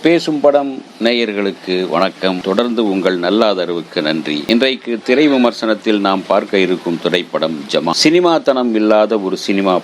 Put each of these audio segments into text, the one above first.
பேசும் படம் நேயர்களுக்கு வணக்கம். தொடர்ந்து உங்கள் நல்ல ஆதரவுக்கு நன்றி. இன்றைக்கு திரை விமர்சனத்தில் நாம் பார்க்க இருக்கும் திரைப்படம் ஜமா. சினிமாத்தனம் இல்லாத ஒரு சினிமா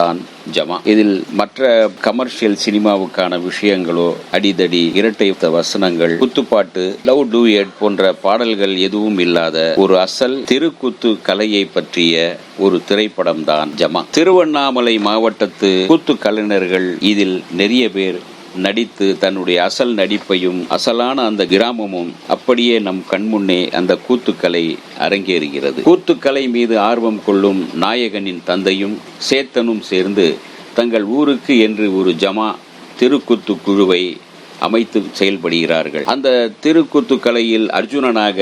தான் ஜமா. இதில் மற்ற கமர்ஷியல் சினிமாவுக்கான விஷயங்களோ, அடிதடி, இரட்டை வசனங்கள், குத்துப்பாட்டு, லவ் டூயட் போன்ற பாடல்கள் எதுவும் இல்லாத ஒரு அசல் தெருக்கூத்து கலையை பற்றிய ஒரு திரைப்படம் தான் ஜமா. திருவண்ணாமலை மாவட்டத்து கூத்து கலைஞர்கள் இதில் நிறைய பேர் நடித்து தன்னுடைய அசல் நடிப்பையும் அசலான அந்த கிராமமும் அப்படியே நம் கண்முன்னே அந்த கூத்துக்கலை அரங்கேறுகிறது. கூத்துக்கலை மீது ஆர்வம் கொள்ளும் நாயகனின் தந்தையும் சேத்தனும் சேர்ந்து தங்கள் ஊருக்கு என்று ஒரு ஜமா திருக்கூத்து குழுவை அமைத்து செயல்படுகிறார்கள். அந்த திருக்கூத்து கலையில் அர்ஜுனனாக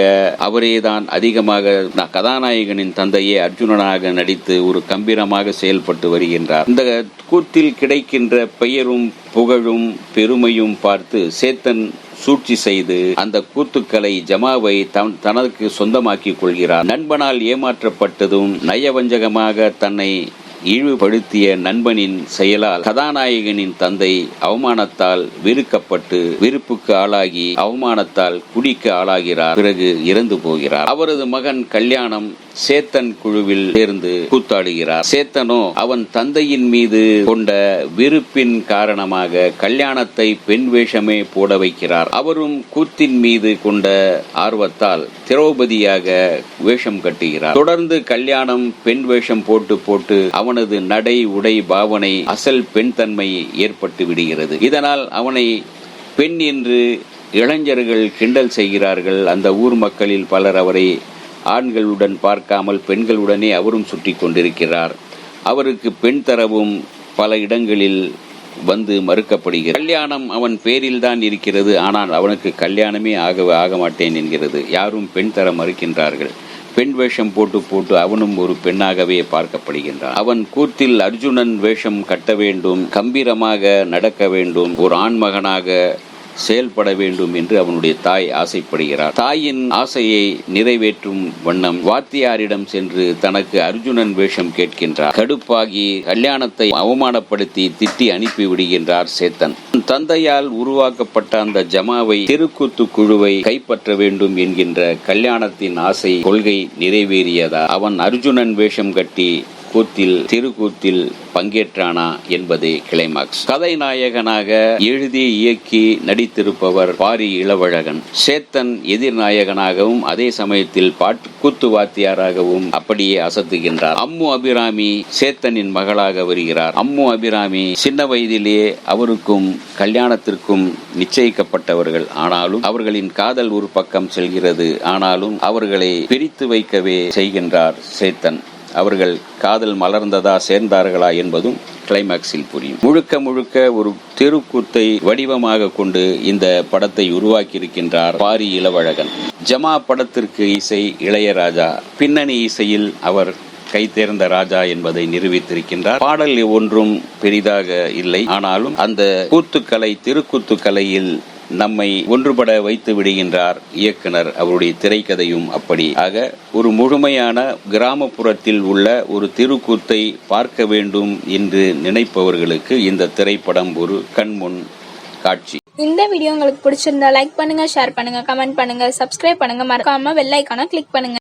அவரேதான் அதிகமாக கதாநாயகனின் தந்தையே அர்ஜுனனாக நடித்து ஒரு கம்பீரமாக செயல்பட்டு வருகின்றார். இந்த கூத்தில் கிடைக்கின்ற பெயரும் புகழும் பெருமையும் பார்த்து சேத்தன் சூழ்ச்சி செய்து அந்த கூத்துக்களை ஜமாவை தனக்கு சொந்தமாக்கி கொள்கிறார். நண்பனால் ஏமாற்றப்பட்டதும் நயவஞ்சகமாக தன்னை இழிவுபடுத்திய நண்பனின் செயலால் கதாநாயகனின் தந்தை அவமானத்தால் வெறுக்கப்பட்டு விருப்புக்கு ஆளாகி அவமானத்தால் குடிக்கு ஆளாகிறார். பிறகு இறந்து போகிறார். அவரது மகன் கல்யாணம் சேத்தன் குழுவில் சேர்ந்து கூத்தாடுகிறார். சேத்தனோ அவன் தந்தையின் மீது கொண்ட விருப்பின் காரணமாக கல்யாணத்தை பெண் வேஷமே போட வைக்கிறார். அவரும் கூத்தின் மீது கொண்ட ஆர்வத்தால் திரௌபதியாக வேஷம் கட்டுகிறார். தொடர்ந்து கல்யாணம் பெண் வேஷம் போட்டு அவனது நடை உடை பாவனை அசல் பெண் தன்மை ஏற்பட்டு விடுகிறது. இதனால் அவனை பெண் என்று இளைஞர்கள் கிண்டல் செய்கிறார்கள். அந்த ஊர் மக்களில் பலர் அவரை ஆண்களுடன் பார்க்காமல் பெண்களுடனே அவரும் சுற்றி கொண்டிருக்கிறார். அவருக்கு பெண் தரவும் பல இடங்களில் வந்து மறுக்கப்படுகிறது. கல்யாணம் அவன் பேரில் தான் இருக்கிறது. ஆனால் அவனுக்கு கல்யாணமே ஆக மாட்டேன் என்கிறது. யாரும் பெண் தர மறுக்கின்றார்கள். பெண் வேஷம் போட்டு அவனும் ஒரு பெண்ணாகவே பார்க்கப்படுகின்றான். அவன் கூத்தில் அர்ஜுனன் வேஷம் கட்ட வேண்டும், கம்பீரமாக நடக்க வேண்டும், ஒரு ஆண்மகனாக செயல்பட வேண்டும் என்று அவனுடைய தாய் ஆசைப்படுகிறார். தாயின் ஆசையை நிறைவேற்றும் வண்ணம் வாத்தியாரிடம் சென்று தனக்கு அர்ஜுனன் வேஷம் கேட்கின்றார். கடுப்பாகி கல்யாணத்தை அவமானப்படுத்தி திட்டி அனுப்பி விடுகின்றார் சேத்தன். தந்தையால் உருவாக்கப்பட்ட அந்த ஜமாவை திருக்கூத்து குழுவை கைப்பற்ற வேண்டும் என்கின்ற கல்யாணத்தின் ஆசை கொள்கை நிறைவேறியதா அவன் அர்ஜுனன் வேஷம் கட்டி திருக்கூத்தில் பங்கேற்றானா என்பதே கிளைமாக்ஸ். கதை நாயகனாக எழுதி இயக்கி நடித்திருப்பவர் பாரி இளவழகன். சேத்தன் எதிர்நாயகனாகவும் அதே சமயத்தில் கூத்து வாத்தியாராகவும் அப்படியே அசத்துகின்றார். அம்மு அபிராமி சேத்தனின் மகளாக வருகிறார். அம்மு அபிராமி சின்ன வயதிலேயே அவருக்கும் கல்யாணத்திற்கும் நிச்சயிக்கப்பட்டவர்கள். ஆனாலும் அவர்களின் காதல் ஒரு பக்கம் செல்கிறது. ஆனாலும் அவர்களை பிரித்து வைக்கவே செய்கின்றார் சேத்தன். அவர்கள் காதல் மலர்ந்ததா சேர்ந்தார்களா என்பதும் கிளைமாக்ஸில் புரியும். முழுக்க ஒரு தெருக்கூத்தை வடிவமாக கொண்டு இந்த படத்தை உருவாக்கி இருக்கின்றார் பாரி இளவழகன். ஜமா படத்திற்கு இசை இளையராஜா, பின்னணி இசையில் அவர் கை தேர்ந்த ராஜா என்பதை நிரூபித்திருக்கின்றார். பாடல் ஒன்றும் பெரிதாக இல்லை. ஆனாலும் அந்த கூத்துக்கலை திருக்கூத்து கலையில் நம்மை ஒன்றுபட வைத்து விடுகின்றார் இயக்குனர். அவருடைய திரைக்கதையும் அப்படி. ஆக ஒரு முழுமையான கிராமப்புறத்தில் உள்ள ஒரு திருக்கூத்தை பார்க்க வேண்டும் என்று நினைப்பவர்களுக்கு இந்த திரைப்படம் ஒரு கண்முன் காட்சி. இந்த வீடியோ உங்களுக்கு பிடிச்சிருந்தா லைக் பண்ணுங்க, ஷேர் பண்ணுங்க, கமெண்ட் பண்ணுங்க, சப்ஸ்கிரைப் பண்ணுங்க, மறக்காம பெல் ஐகானை கிளிக் பண்ணுங்க.